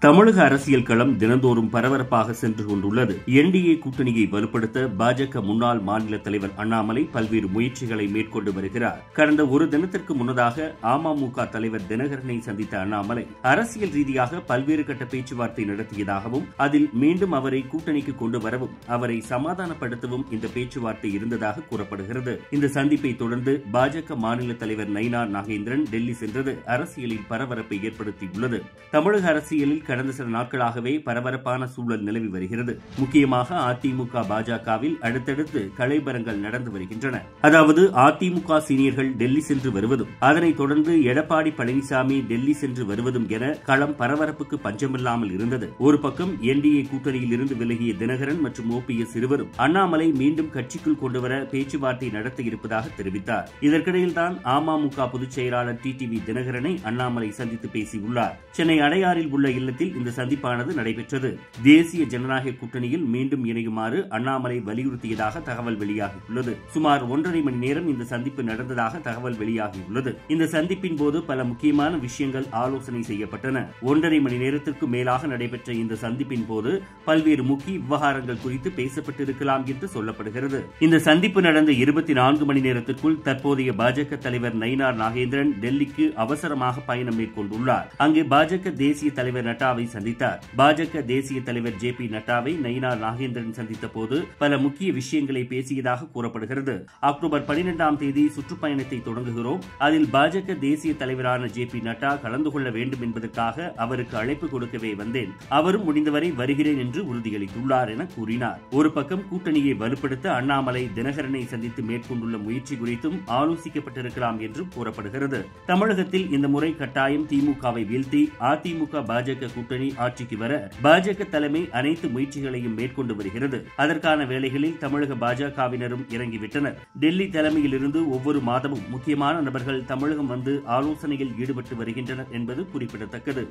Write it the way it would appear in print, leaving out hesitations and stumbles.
தமிழக அரசியல் களம் தினந்தோறும் பரபரப்பாக சென்று கொண்டுள்ளது. என்டிஏ கூட்டணியை வலுப்படுத்த பாஜக முன்னாள் மாநில தலைவர் அண்ணாமலை பல்வேறு முயற்சிகளை மேற்கொண்டு வருகிறார். கடந்த ஒரு தினத்திற்கு முன்னதாக அமமுக தலைவர் தினகரனை சந்தித்த அண்ணாமலை அரசியல் ரீதியாக பல்வேறு கட்ட பேச்சுவார்த்தை நடத்தியதாகவும் அதில் மீண்டும் அவரை கூட்டணிக்கு கொண்டு வரவும் அவரை சமாதானப்படுத்தவும் இந்த பேச்சுவார்த்தை இருந்ததாக கூறப்படுகிறது. இந்த சந்திப்பை தொடர்ந்து பாஜக மாநில தலைவர் நயினார் நாகேந்திரன் டெல்லி சென்றது அரசியலில் பரபரப்பை ஏற்படுத்தியுள்ளது. தமிழக அரசியலில் கடந்த சில நாட்களாகவே பரபரப்பான சூழல் நிலவி வருகிறது. முக்கியமாக அதிமுக பாஜகவில் அடுத்தடுத்து கலைபரங்கள் நடந்து வருகின்றன. அதாவது அதிமுக சீனியர்கள் டெல்லி சென்று வருவதும் அதனைத் தொடர்ந்து எடப்பாடி பழனிசாமி டெல்லி சென்று வருவதும் என களம் பரபரப்புக்கு பஞ்சமில்லாமல் இருந்தது. ஒரு பக்கம் என்டிஏ கூட்டணியில் இருந்து விலகிய தினகரன் மற்றும் ஓபிஎஸ் இருவரும் அண்ணாமலை மீண்டும் கட்சிக்குள் கொண்டுவர பேச்சுவார்த்தை நடத்த இருப்பதாக தெரிவித்தார். இதற்கிடையில்தான் அமமுக பொதுச் செயலாளர் டிடிவி தினகரனை அண்ணாமலை சந்தித்து பேசியுள்ளார். சென்னை அடையாறில் உள்ள இல்லத்தில் இந்த சந்திப்பானது நடைபெற்றது. தேசிய ஜனநாயக கூட்டணியில் மீண்டும் இணையுமாறு அண்ணாமலை வலியுறுத்தியதாக தகவல் வெளியாகியுள்ளது. சுமார் 1.5 மணி நேரம் இந்த சந்திப்பு நடந்ததாக தகவல் வெளியாகியுள்ளது. இந்த சந்திப்பின் போது பல முக்கியமான விஷயங்கள் ஆலோசனை செய்யப்பட்டன. 1.5 மணி நேரத்திற்கு மேலாக நடைபெற்ற இந்த சந்திப்பின் போது பல்வேறு முக்கிய விவகாரங்கள் குறித்து பேசப்பட்டிருக்கலாம் என்று சொல்லப்படுகிறது. இந்த சந்திப்பு நடந்த 24 மணி நேரத்திற்குள் தற்போதைய பாஜக தலைவர் நயினார் நாகேந்திரன் டெல்லிக்கு அவசரமாக பயணம் மேற்கொண்டுள்ளார். அங்கு பாஜக தேசிய தலைவர் நட்டாவை சந்தித்தார். பாஜக தேசிய தலைவர் ஜே.பி. நட்டாவை நயினார் நாகேந்திரன் சந்தித்த போது பல முக்கிய விஷயங்களை பேசியதாக கூறப்படுகிறது. அக்டோபர் 12ஆம் தேதி சுற்றுப்பயணத்தை தொடங்குகிறோம். அதில் பாஜக தேசிய தலைவரான ஜே.பி. நட்டா கலந்து கொள்ள வேண்டும் என்பதற்காக அவருக்கு அழைப்பு கொடுக்கவே வந்தேன். அவரும் முடிந்தவரை வருகிறேன் என்று உறுதியளித்துள்ளார் என கூறினார். ஒரு பக்கம் கூட்டணியை வலுப்படுத்த அண்ணாமலை தினகரனை சந்தித்து மேற்கொண்டுள்ள முயற்சி குறித்தும் ஆலோசிக்கப்பட்டிருக்கலாம் என்றும் கூறப்படுகிறது. தமிழகத்தில் இந்த முறை கட்டாயம் திமுகவை வீழ்த்தி அதிமுக பாஜக கூட்டணி ஆட்சிக்கு வர பாஜக தலைமை அனைத்து முயற்சிகளையும் மேற்கொண்டு வருகிறது. அதற்கான வேலைகளில் தமிழக பாஜகவினரும் இறங்கிவிட்டனர். டெல்லி தலைமையில் இருந்து ஒவ்வொரு மாதமும் முக்கியமான நபர்கள் தமிழகம் வந்து ஆலோசனையில் ஈடுபட்டு வருகின்றனர் என்பது குறிப்பிடத்தக்கது.